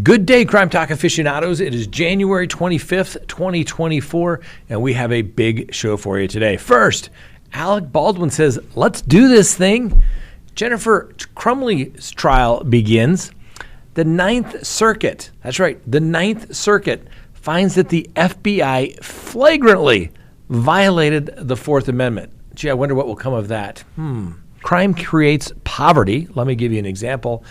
Good day, Crime Talk aficionados. It is January 25th, 2024, and we have a big show for you today. First, Alec Baldwin says, let's do this thing. Jennifer Crumbley's trial begins. The Ninth Circuit, that's right, the Ninth Circuit finds that the FBI flagrantly violated the Fourth Amendment. Gee, I wonder what will come of that. Crime creates poverty. Let me give you an example.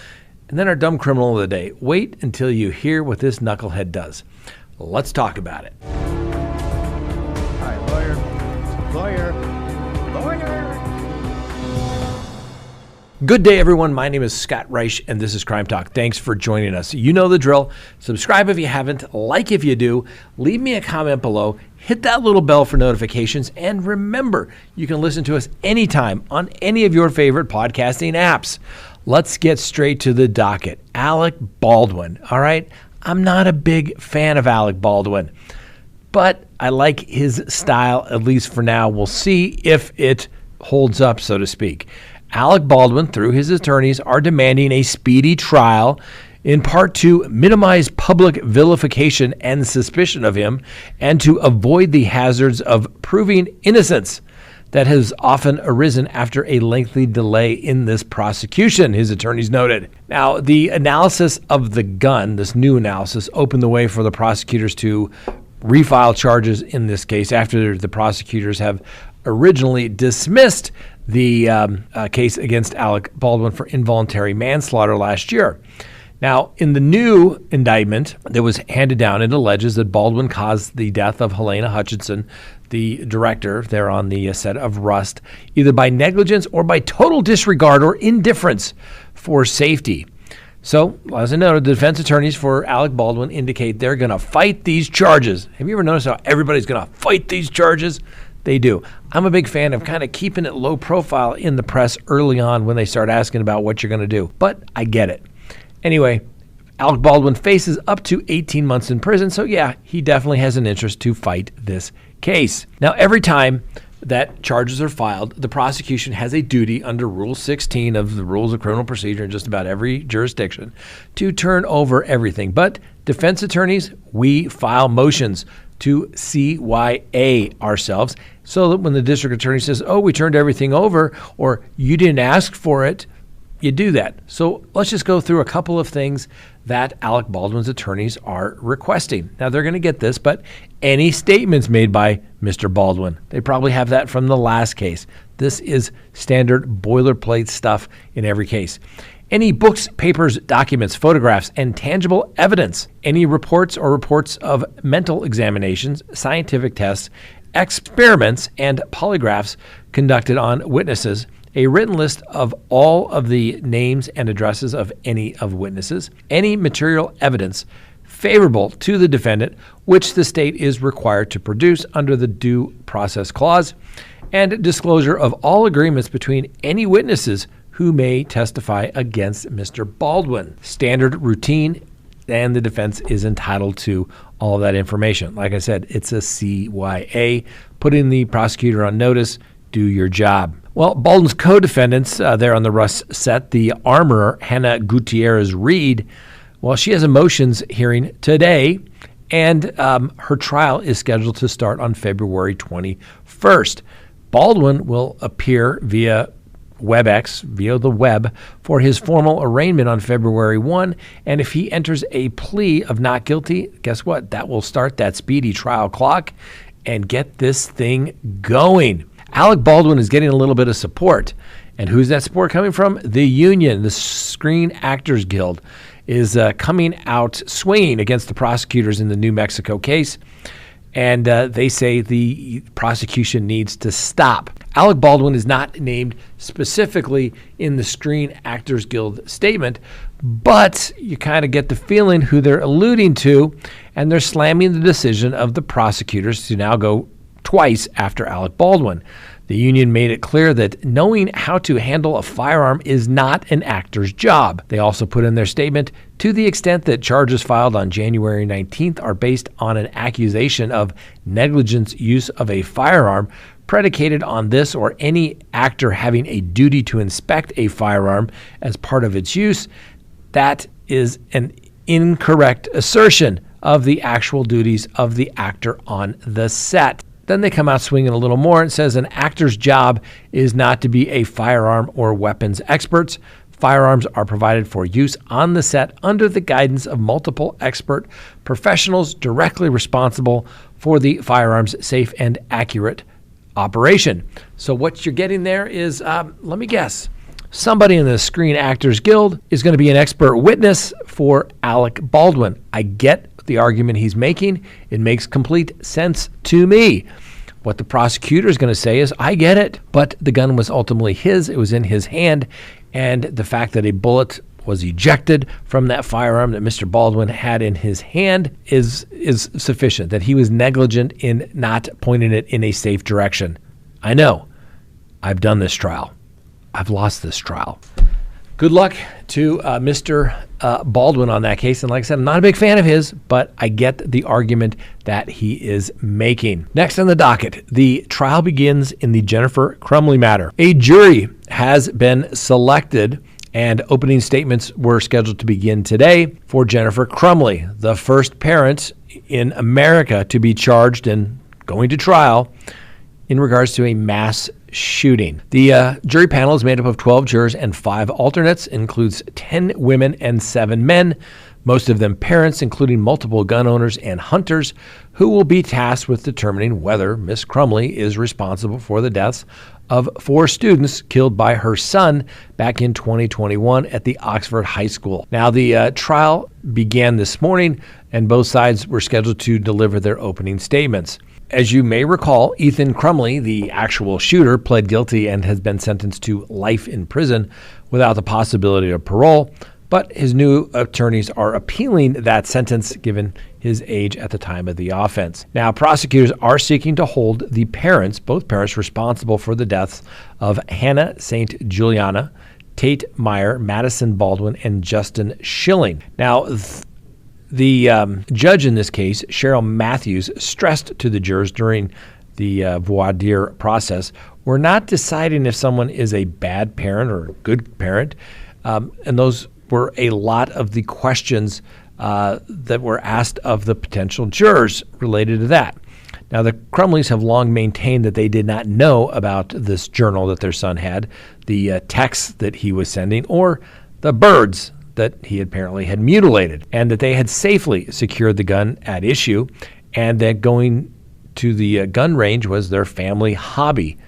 And then our dumb criminal of the day. Wait until you hear what this knucklehead does. Let's talk about it. All right, lawyer. Good day, everyone. My name is Scott Reich, and this is Crime Talk. Thanks for joining us. You know the drill. Subscribe if you haven't, like if you do, leave me a comment below, hit that little bell for notifications, and remember, you can listen to us anytime on any of your favorite podcasting apps. Let's get straight to the docket. Alec Baldwin, all right? I'm not a big fan of Alec Baldwin, but I like his style, at least for now. We'll see if it holds up, so to speak. Alec Baldwin, through his attorneys, are demanding a speedy trial, in part to minimize public vilification and suspicion of him, and to avoid the hazards of proving innocence that has often arisen after a lengthy delay in this prosecution, his attorneys noted. Now, the analysis of the gun, this new analysis, opened the way for the prosecutors to refile charges in this case after the prosecutors have originally dismissed the case against Alec Baldwin for involuntary manslaughter last year. Now, in the new indictment that was handed down, it alleges that Baldwin caused the death of Helena Hutchinson, the director there on the set of Rust, either by negligence or by total disregard or indifference for safety. So, as I noted, the defense attorneys for Alec Baldwin indicate they're going to fight these charges. Have you ever noticed how everybody's going to fight these charges? They do. I'm a big fan of kind of keeping it low profile in the press early on when they start asking about what you're going to do. But I get it. Anyway, Alec Baldwin faces up to 18 months in prison. So yeah, he definitely has an interest to fight this case. Now, every time that charges are filed, the prosecution has a duty under Rule 16 of the Rules of Criminal Procedure in just about every jurisdiction to turn over everything. But defense attorneys, we file motions to CYA ourselves so that when the district attorney says, oh, we turned everything over, or you didn't ask for it, you do that. So let's just go through a couple of things that Alec Baldwin's attorneys are requesting. Now, they're going to get this, but any statements made by Mr. Baldwin, they probably have that from the last case. This is standard boilerplate stuff in every case. Any books, papers, documents, photographs, and tangible evidence, any reports of mental examinations, scientific tests, experiments, and polygraphs conducted on witnesses, a written list of all of the names and addresses of any of witnesses, any material evidence favorable to the defendant, which the state is required to produce under the Due Process Clause, and disclosure of all agreements between any witnesses who may testify against Mr. Baldwin. Standard routine, and the defense is entitled to all of that information. Like I said, it's a CYA, putting the prosecutor on notice, do your job. Well, Baldwin's co-defendants there on the Rust set, the armorer, Hannah Gutierrez-Reed, well, she has a motions hearing today, and her trial is scheduled to start on February 21st. Baldwin will appear via WebEx, via the web, for his formal arraignment on February 1, and if he enters a plea of not guilty, guess what? That will start that speedy trial clock and get this thing going. Alec Baldwin is getting a little bit of support. And who's that support coming from? The union, the Screen Actors Guild, is coming out swinging against the prosecutors in the New Mexico case. And they say the prosecution needs to stop. Alec Baldwin is not named specifically in the Screen Actors Guild statement, but you kind of get the feeling who they're alluding to, and they're slamming the decision of the prosecutors to now go twice after Alec Baldwin. The union made it clear that knowing how to handle a firearm is not an actor's job. They also put in their statement, to the extent that charges filed on January 19th are based on an accusation of negligent use of a firearm predicated on this or any actor having a duty to inspect a firearm as part of its use, that is an incorrect assertion of the actual duties of the actor on the set. Then they come out swinging a little more and says an actor's job is not to be a firearm or weapons expert. Firearms are provided for use on the set under the guidance of multiple expert professionals directly responsible for the firearm's safe and accurate operation. So what you're getting there is, let me guess, somebody in the Screen Actors Guild is going to be an expert witness for Alec Baldwin. I get the argument he's making. It makes complete sense to me. What the prosecutor is going to say is, I get it, but the gun was ultimately his. It was in his hand, and the fact that a bullet was ejected from that firearm that Mr. Baldwin had in his hand is sufficient, that he was negligent in not pointing it in a safe direction. I know. I've done this trial. I've lost this trial. Good luck to Mr. Baldwin on that case. And like I said, I'm not a big fan of his, but I get the argument that he is making. Next on the docket, the trial begins in the Jennifer Crumbley matter. A jury has been selected, and opening statements were scheduled to begin today for Jennifer Crumbley, the first parent in America to be charged and going to trial in regards to a mass shooting. The jury panel is made up of 12 jurors and 5 alternates, includes 10 women and 7 men, most of them parents, including multiple gun owners and hunters, who will be tasked with determining whether Miss Crumbley is responsible for the deaths of 4 students killed by her son back in 2021 at the Oxford High School. Now, the trial began this morning, and both sides were scheduled to deliver their opening statements. As you may recall, Ethan Crumbley, the actual shooter, pled guilty and has been sentenced to life in prison without the possibility of parole, but his new attorneys are appealing that sentence given his age at the time of the offense. Now, prosecutors are seeking to hold the parents, both parents, responsible for the deaths of Hannah St. Juliana, Tate Meyer, Madison Baldwin, and Justin Schilling. Now, the judge in this case, Cheryl Matthews, stressed to the jurors during the voir dire process, we're not deciding if someone is a bad parent or a good parent. And those were a lot of the questions that were asked of the potential jurors related to that. Now, the Crumbleys have long maintained that they did not know about this journal that their son had, the texts that he was sending, or the birds that he apparently had mutilated, and that they had safely secured the gun at issue, and that going to the gun range was their family hobby.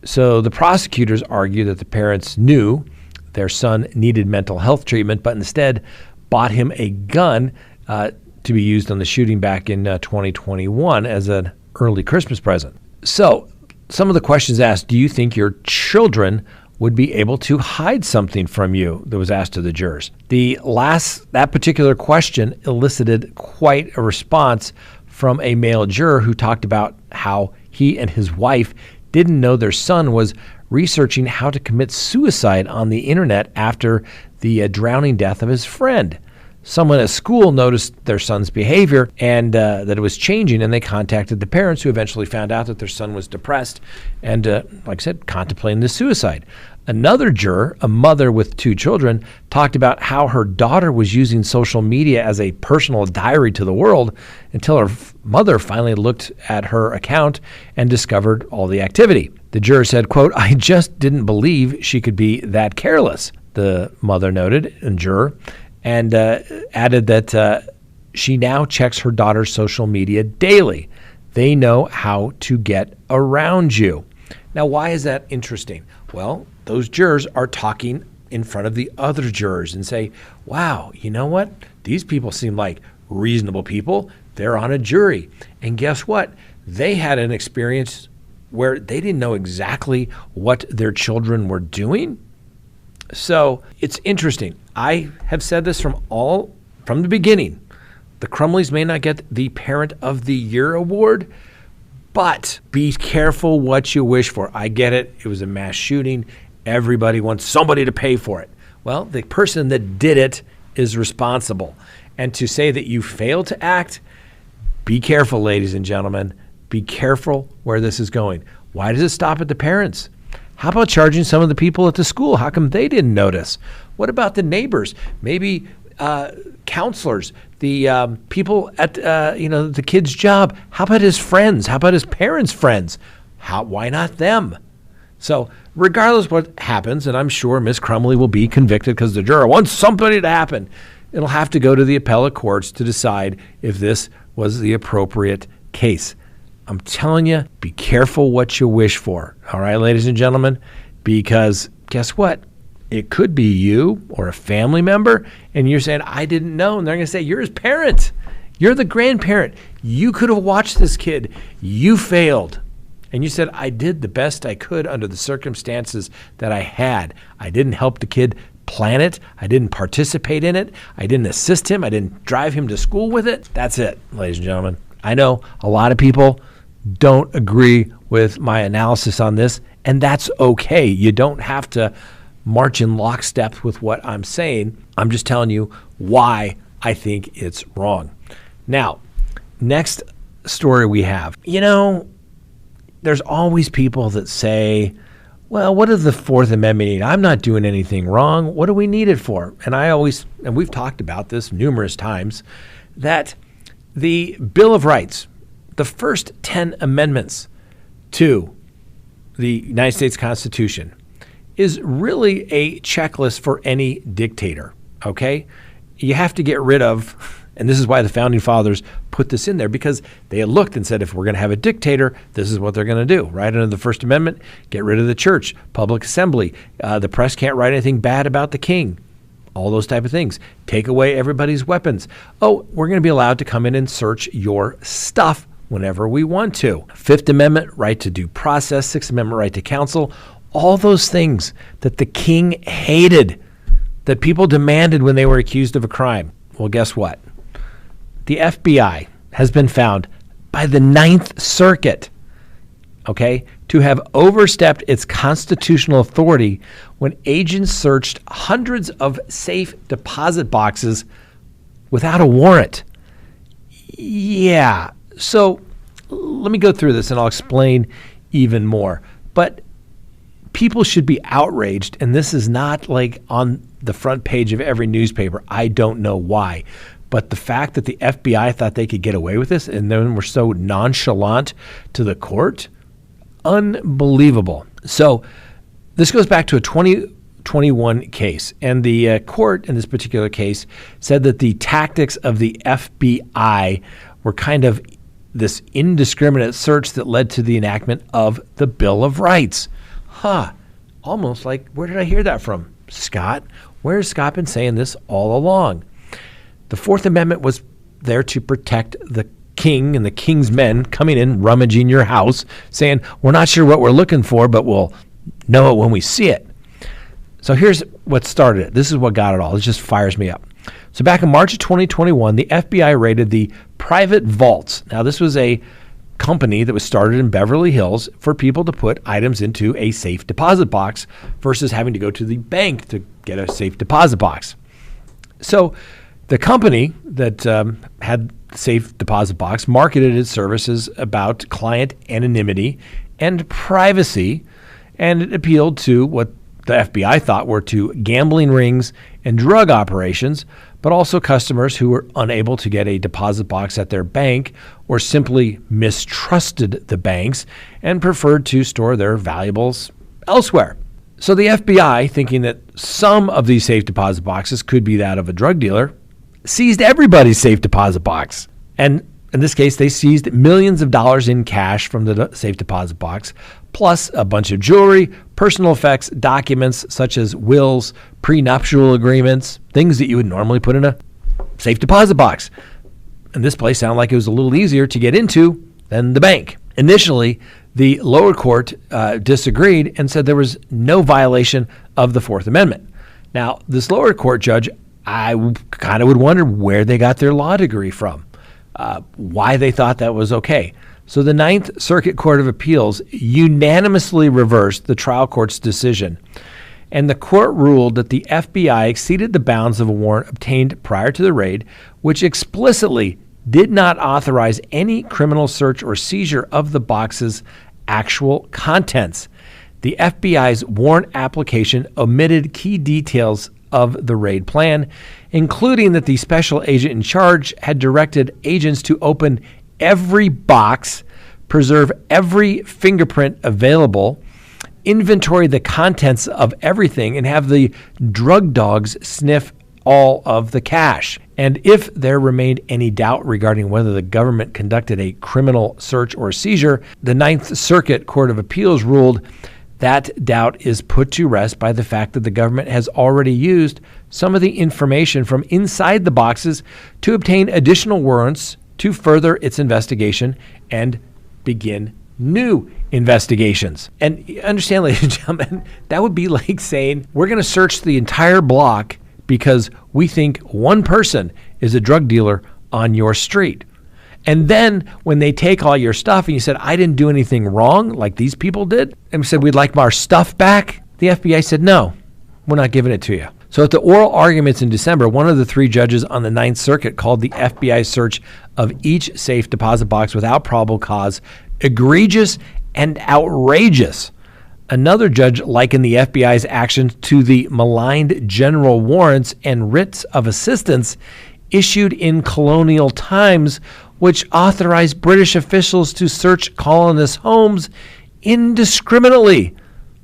So the prosecutors argue that the parents knew their son needed mental health treatment, but instead bought him a gun to be used on the shooting back in 2021 as an early Christmas present. So some of the questions asked, do you think your children would be able to hide something from you, that was asked to the jurors? That particular question elicited quite a response from a male juror who talked about how he and his wife didn't know their son was researching how to commit suicide on the internet after the drowning death of his friend. Someone at school noticed their son's behavior and that it was changing, and they contacted the parents, who eventually found out that their son was depressed and, like I said, contemplating the suicide. Another juror, a mother with 2 children, talked about how her daughter was using social media as a personal diary to the world until her mother finally looked at her account and discovered all the activity. The juror said, quote, "I just didn't believe she could be that careless," the mother noted, and juror, and added that she now checks her daughter's social media daily. They know how to get around you. Now, why is that interesting? Well, those jurors are talking in front of the other jurors and say, wow, you know what? These people seem like reasonable people. They're on a jury. And guess what? They had an experience where they didn't know exactly what their children were doing. So it's interesting. I have said this from the beginning. The Crumbleys may not get the Parent of the Year award, but be careful what you wish for. I get it. It was a mass shooting. Everybody wants somebody to pay for it. Well, the person that did it is responsible. And to say that you failed to act, be careful, ladies and gentlemen. Be careful where this is going. Why does it stop at the parents? How about charging some of the people at the school? How come they didn't notice? What about the neighbors? Maybe counselors, the people at the kid's job. How about his friends? How about his parents' friends? Why not them? So regardless what happens, and I'm sure Miss Crumbley will be convicted because the juror wants somebody to happen, it'll have to go to the appellate courts to decide if this was the appropriate case. I'm telling you, be careful what you wish for. All right, ladies and gentlemen, because guess what? It could be you or a family member, and you're saying, I didn't know. And they're going to say, you're his parent. You're the grandparent. You could have watched this kid. You failed. And you said, I did the best I could under the circumstances that I had. I didn't help the kid plan it. I didn't participate in it. I didn't assist him. I didn't drive him to school with it. That's it, ladies and gentlemen. I know a lot of people don't agree with my analysis on this, and that's okay. You don't have to march in lockstep with what I'm saying. I'm just telling you why I think it's wrong. Now, next story we have. There's always people that say, well, what does the Fourth Amendment need? I'm not doing anything wrong. What do we need it for? And we've talked about this numerous times, that the Bill of Rights, the first 10 amendments to the United States Constitution, is really a checklist for any dictator, okay? You have to get rid of, and this is why the Founding Fathers put this in there, because they had looked and said, if we're going to have a dictator, this is what they're going to do, right? Under the First Amendment, get rid of the church, public assembly, the press can't write anything bad about the king, all those type of things. Take away everybody's weapons. Oh, we're going to be allowed to come in and search your stuff whenever we want to. Fifth Amendment, right to due process. Sixth Amendment, right to counsel. All those things that the king hated, that people demanded when they were accused of a crime. Well, guess what? The FBI has been found by the Ninth Circuit, okay, to have overstepped its constitutional authority when agents searched hundreds of safe deposit boxes without a warrant. Yeah, so let me go through this and I'll explain even more. But people should be outraged, and this is not like on the front page of every newspaper. I don't know why. But the fact that the FBI thought they could get away with this and then were so nonchalant to the court, unbelievable. So this goes back to a 2021 case. And the court in this particular case said that the tactics of the FBI were kind of this indiscriminate search that led to the enactment of the Bill of Rights. Almost like, where did I hear that from? Scott? Where has Scott been saying this all along? The Fourth Amendment was there to protect the king and the king's men coming in, rummaging your house, saying, we're not sure what we're looking for, but we'll know it when we see it. So here's what started it. This is what got it all. It just fires me up. So back in March of 2021, the FBI raided the private vaults. Now, this was a company that was started in Beverly Hills for people to put items into a safe deposit box versus having to go to the bank to get a safe deposit box. So the company that had the safe deposit box marketed its services about client anonymity and privacy, and it appealed to what the FBI thought were to gambling rings and drug operations, but also customers who were unable to get a deposit box at their bank or simply mistrusted the banks and preferred to store their valuables elsewhere. So the FBI, thinking that some of these safe deposit boxes could be that of a drug dealer, seized everybody's safe deposit box. And in this case, they seized millions of dollars in cash from the safe deposit box, plus a bunch of jewelry, personal effects, documents such as wills, prenuptial agreements, things that you would normally put in a safe deposit box. And this place sounded like it was a little easier to get into than the bank. Initially, the lower court disagreed and said there was no violation of the Fourth Amendment. Now, this lower court judge, I kind of would wonder where they got their law degree from, why they thought that was okay. So the Ninth Circuit Court of Appeals unanimously reversed the trial court's decision, and the court ruled that the FBI exceeded the bounds of a warrant obtained prior to the raid, which explicitly did not authorize any criminal search or seizure of the box's actual contents. The FBI's warrant application omitted key details of the raid plan, including that the special agent in charge had directed agents to open every box, preserve every fingerprint available, inventory the contents of everything, and have the drug dogs sniff all of the cash. And if there remained any doubt regarding whether the government conducted a criminal search or seizure, the Ninth Circuit Court of Appeals ruled that doubt is put to rest by the fact that the government has already used some of the information from inside the boxes to obtain additional warrants to further its investigation and begin new investigations. And understand, ladies and gentlemen, that would be like saying we're going to search the entire block because we think one person is a drug dealer on your street. And then when they take all your stuff and you said, I didn't do anything wrong like these people did, and we said, we'd like our stuff back, the FBI said, no, we're not giving it to you. So at the oral arguments in December, one of the three judges on the Ninth Circuit called the FBI search of each safe deposit box without probable cause egregious and outrageous. Another judge likened the FBI's actions to the maligned general warrants and writs of assistance issued in colonial times, which authorized British officials to search colonists' homes indiscriminately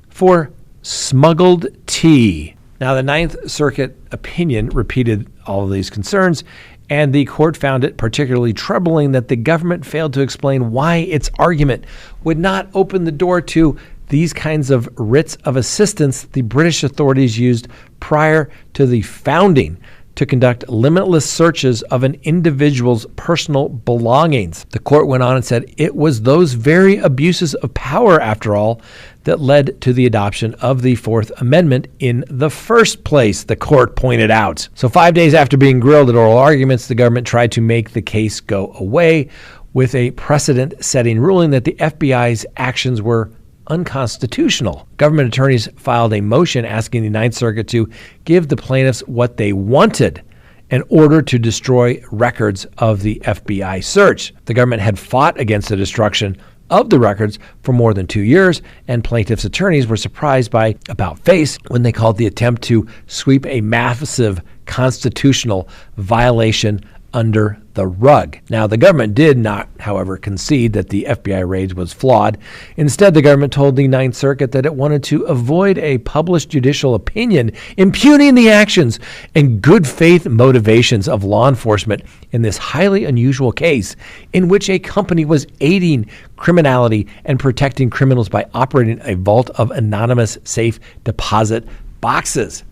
for smuggled tea. Now, the Ninth Circuit opinion repeated all of these concerns, and the court found it particularly troubling that the government failed to explain why its argument would not open the door to these kinds of writs of assistance the British authorities used prior to the founding to conduct limitless searches of an individual's personal belongings. The court went on and said it was those very abuses of power, after all, that led to the adoption of the Fourth Amendment in the first place, the court pointed out. So 5 days after being grilled at oral arguments, the government tried to make the case go away with a precedent-setting ruling that the FBI's actions were unconstitutional. Government attorneys filed a motion asking the Ninth Circuit to give the plaintiffs what they wanted in order to destroy records of the FBI search. The government had fought against the destruction of the records for more than 2 years, and plaintiffs' attorneys were surprised by about-face when they called the attempt to sweep a massive constitutional violation under the rug. Now, the government did not, however, concede that the FBI raid was flawed. Instead, the government told the Ninth Circuit that it wanted to avoid a published judicial opinion impugning the actions and good faith motivations of law enforcement in this highly unusual case in which a company was aiding criminality and protecting criminals by operating a vault of anonymous safe deposit boxes.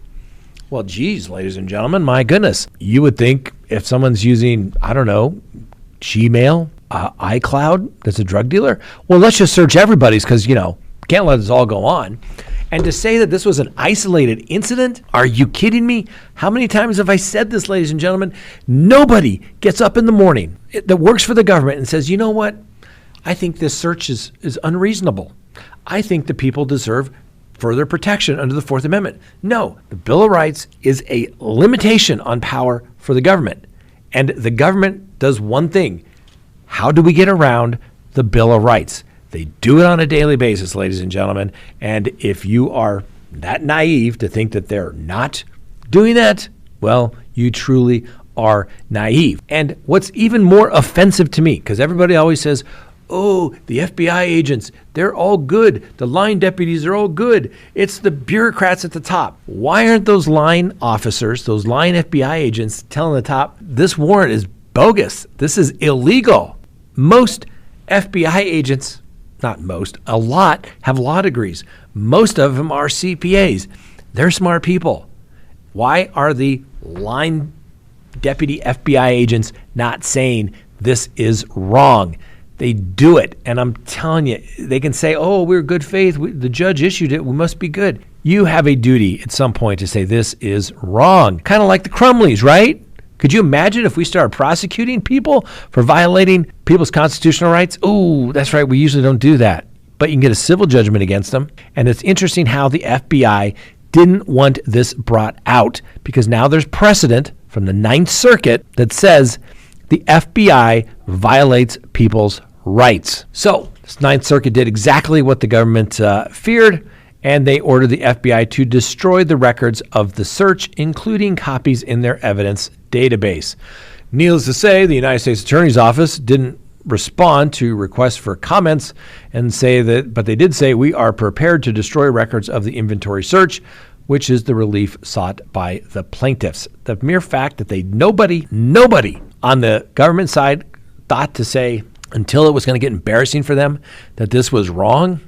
Well, geez, ladies and gentlemen, my goodness. You would think if someone's using, I don't know, Gmail, iCloud, that's a drug dealer, well, let's just search everybody's because, can't let this all go on. And to say that this was an isolated incident, are you kidding me? How many times have I said this, ladies and gentlemen? Nobody gets up in the morning that works for the government and says, you know what? I think this search is unreasonable. I think the people deserve further protection under the Fourth Amendment. No, the Bill of Rights is a limitation on power for the government. And the government does one thing. How do we get around the Bill of Rights? They do it on a daily basis, ladies and gentlemen. And if you are that naive to think that they're not doing that, well, you truly are naive. And what's even more offensive to me, because everybody always says, oh, the FBI agents, they're all good. The line deputies are all good. It's the bureaucrats at the top. Why aren't those line officers, those line FBI agents telling the top, this warrant is bogus. This is illegal. Most FBI agents, not most, a lot have law degrees. Most of them are CPAs. They're smart people. Why are the line deputy FBI agents not saying this is wrong? They do it. And I'm telling you, they can say, oh, we're good faith. The judge issued it. We must be good. You have a duty at some point to say this is wrong. Kind of like the Crumbleys, right? Could you imagine if we started prosecuting people for violating people's constitutional rights? Oh, that's right. We usually don't do that. But you can get a civil judgment against them. And it's interesting how the FBI didn't want this brought out because now there's precedent from the Ninth Circuit that says the FBI violates people's rights. So this Ninth Circuit did exactly what the government feared, and they ordered the FBI to destroy the records of the search, including copies in their evidence database. Needless to say, the United States Attorney's Office didn't respond to requests for comments and say that, but they did say, we are prepared to destroy records of the inventory search, which is the relief sought by the plaintiffs. The mere fact that nobody on the government side thought to say, until it was going to get embarrassing for them, that this was wrong,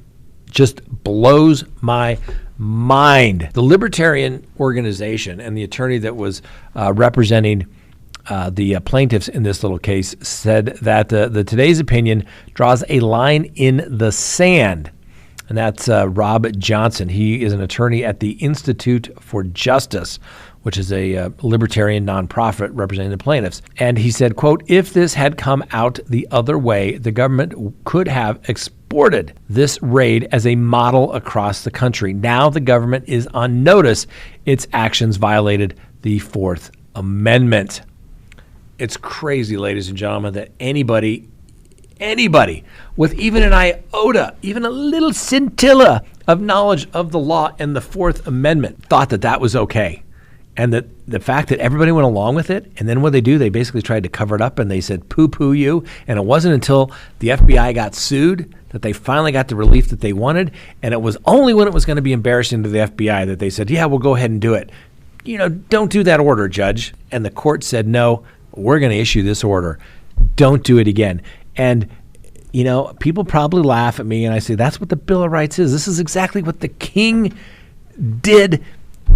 just blows my mind. The Libertarian organization and the attorney that was representing the plaintiffs in this little case said that the today's opinion draws a line in the sand. And that's Rob Johnson. He is an attorney at the Institute for Justice, which is a libertarian nonprofit representing the plaintiffs. And he said, quote, if this had come out the other way, the government could have exported this raid as a model across the country. Now the government is on notice. Its actions violated the Fourth Amendment. It's crazy, ladies and gentlemen, that anybody with even an iota, even a little scintilla of knowledge of the law and the Fourth Amendment thought that that was okay. And that the fact that everybody went along with it, and then what they do, they basically tried to cover it up and they said, poo-poo you. And it wasn't until the FBI got sued that they finally got the relief that they wanted. And it was only when it was going to be embarrassing to the FBI that they said, yeah, we'll go ahead and do it. Don't do that order, Judge. And the court said, no, we're going to issue this order. Don't do it again. And, people probably laugh at me and I say, that's what the Bill of Rights is. This is exactly what the king did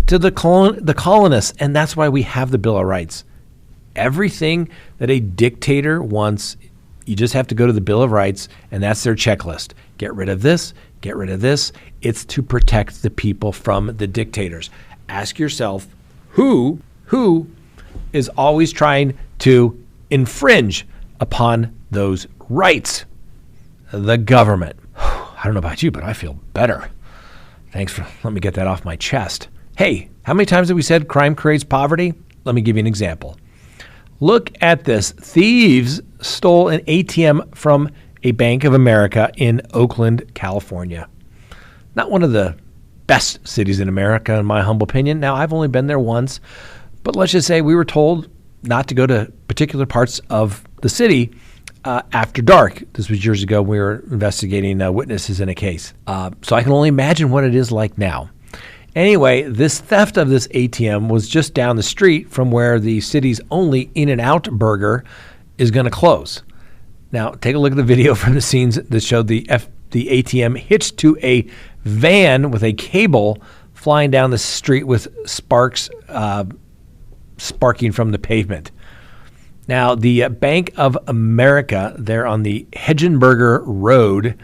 to the colonists. And that's why we have the Bill of Rights. Everything that a dictator wants, you just have to go to the Bill of Rights, and that's their checklist. Get rid of this, get rid of this. It's to protect the people from the dictators. Ask yourself, who is always trying to infringe upon those rights? The government. I don't know about you, but I feel better. Thanks for letting me get that off my chest. Hey, how many times have we said crime creates poverty? Let me give you an example. Look at this. Thieves stole an ATM from a Bank of America in Oakland, California. Not one of the best cities in America, in my humble opinion. Now, I've only been there once, but let's just say we were told not to go to particular parts of the city after dark. This was years ago. We were investigating witnesses in a case. So I can only imagine what it is like now. Anyway, this theft of this ATM was just down the street from where the city's only In-N-Out burger is going to close. Now, take a look at the video from the scenes that showed the ATM hitched to a van with a cable flying down the street with sparks sparking from the pavement. Now, the Bank of America there on the Hedgenberger Road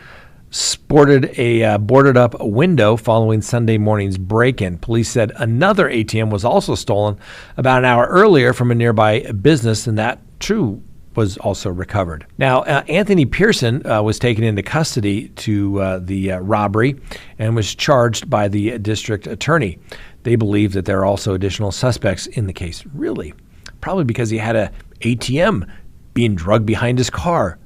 sported a boarded up window following Sunday morning's break-in. Police said another ATM was also stolen about an hour earlier from a nearby business, and that too was also recovered. Now, Anthony Pearson was taken into custody to the robbery and was charged by the district attorney. They believe that there are also additional suspects in the case. Really? Probably because he had a ATM being drugged behind his car.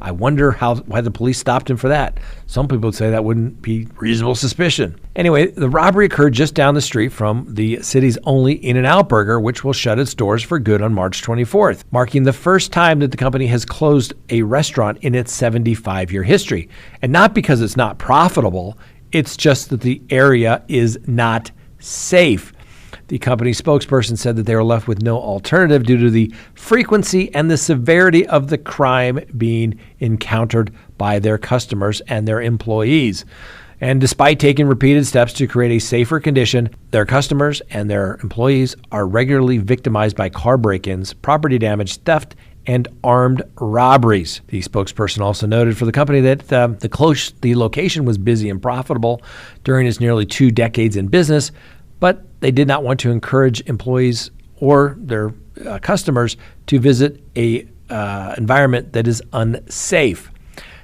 I wonder why the police stopped him for that. Some people would say that wouldn't be reasonable suspicion. Anyway, the robbery occurred just down the street from the city's only In-N-Out burger, which will shut its doors for good on March 24th, marking the first time that the company has closed a restaurant in its 75-year history. And not because it's not profitable, it's just that the area is not safe. The company spokesperson said that they were left with no alternative due to the frequency and the severity of the crime being encountered by their customers and their employees. And despite taking repeated steps to create a safer condition, their customers and their employees are regularly victimized by car break-ins, property damage, theft, and armed robberies. The spokesperson also noted for the company that the location was busy and profitable during its nearly 2 decades in business, but they did not want to encourage employees or their customers to visit a environment that is unsafe.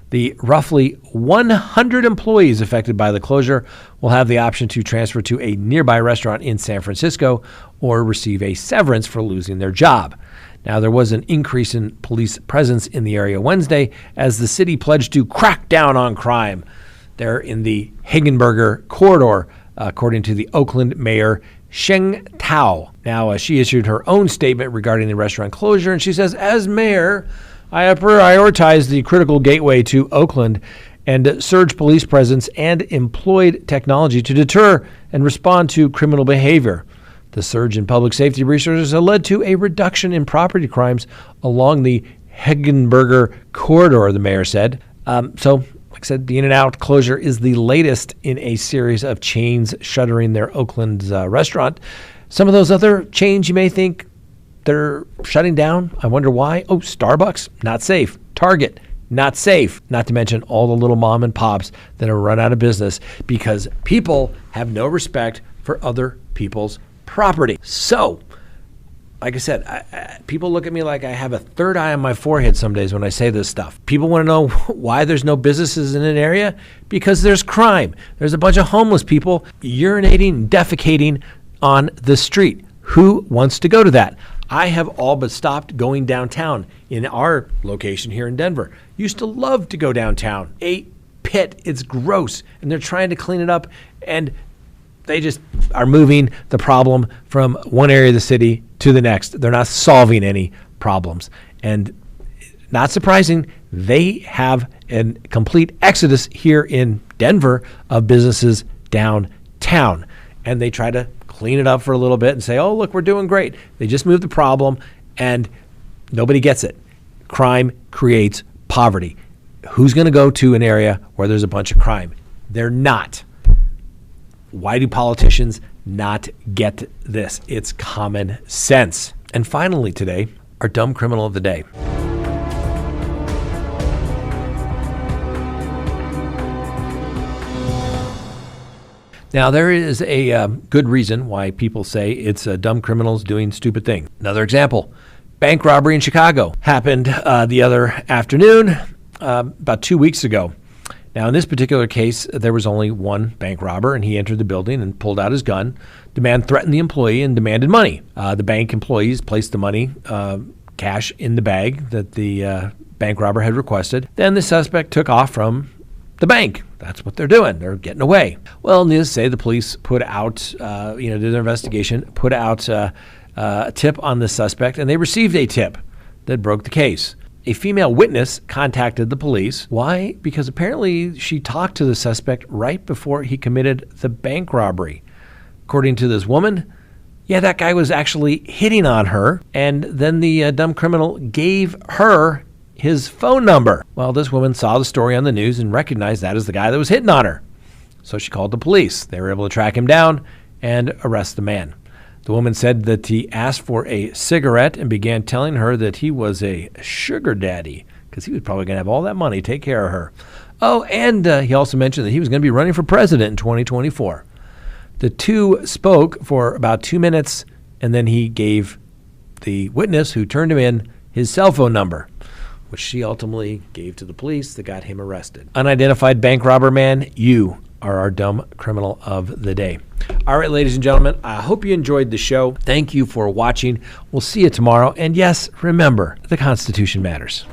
The roughly 100 employees affected by the closure will have the option to transfer to a nearby restaurant in San Francisco or receive a severance for losing their job. Now, there was an increase in police presence in the area Wednesday as the city pledged to crack down on crime. They're in the Hagenberger corridor, according to the Oakland mayor, Sheng Tao. Now, she issued her own statement regarding the restaurant closure, and she says, as mayor, I have prioritized the critical gateway to Oakland and surged police presence and employed technology to deter and respond to criminal behavior. The surge in public safety resources has led to a reduction in property crimes along the Hagenberger corridor, the mayor said. So, like I said, the In-N-Out closure is the latest in a series of chains shuttering their Oakland restaurant. Some of those other chains you may think they're shutting down. I wonder why. Oh, Starbucks, not safe. Target, not safe. Not to mention all the little mom and pops that are run out of business because people have no respect for other people's property. So, like I said, people look at me like I have a third eye on my forehead some days when I say this stuff. People want to know why there's no businesses in an area? Because there's crime. There's a bunch of homeless people urinating, defecating on the street. Who wants to go to that? I have all but stopped going downtown in our location here in Denver. Used to love to go downtown. A pit. It's gross. And they're trying to clean it up, and they just are moving the problem from one area of the city to the next. They're not solving any problems. And not surprising, they have a complete exodus here in Denver of businesses downtown. And they try to clean it up for a little bit and say, oh, look, we're doing great. They just moved the problem, and nobody gets it. Crime creates poverty. Who's going to go to an area where there's a bunch of crime? They're not. Why do politicians not get this? It's common sense. And finally today, our dumb criminal of the day. Now, there is a good reason why people say it's dumb criminals doing stupid things. Another example, bank robbery in Chicago happened the other afternoon, about 2 weeks ago. Now, in this particular case, there was only one bank robber, and he entered the building and pulled out his gun. The man threatened the employee and demanded money. The bank employees placed the money, cash, in the bag that the bank robber had requested. Then the suspect took off from the bank. That's what they're doing. They're getting away. Well, needless to say, the police put out, did their investigation, put out a tip on the suspect, and they received a tip that broke the case. A female witness contacted the police. Why? Because apparently she talked to the suspect right before he committed the bank robbery. According to this woman, that guy was actually hitting on her, and then the dumb criminal gave her his phone number. Well, this woman saw the story on the news and recognized that as the guy that was hitting on her. So she called the police. They were able to track him down and arrest the man. The woman said that he asked for a cigarette and began telling her that he was a sugar daddy because he was probably going to have all that money to take care of her. Oh, and he also mentioned that he was going to be running for president in 2024. The two spoke for about 2 minutes, and then he gave the witness who turned him in his cell phone number, which she ultimately gave to the police that got him arrested. Unidentified bank robber man, you are our dumb criminal of the day. All right, ladies and gentlemen, I hope you enjoyed the show. Thank you for watching. We'll see you tomorrow. And yes, remember, the Constitution matters.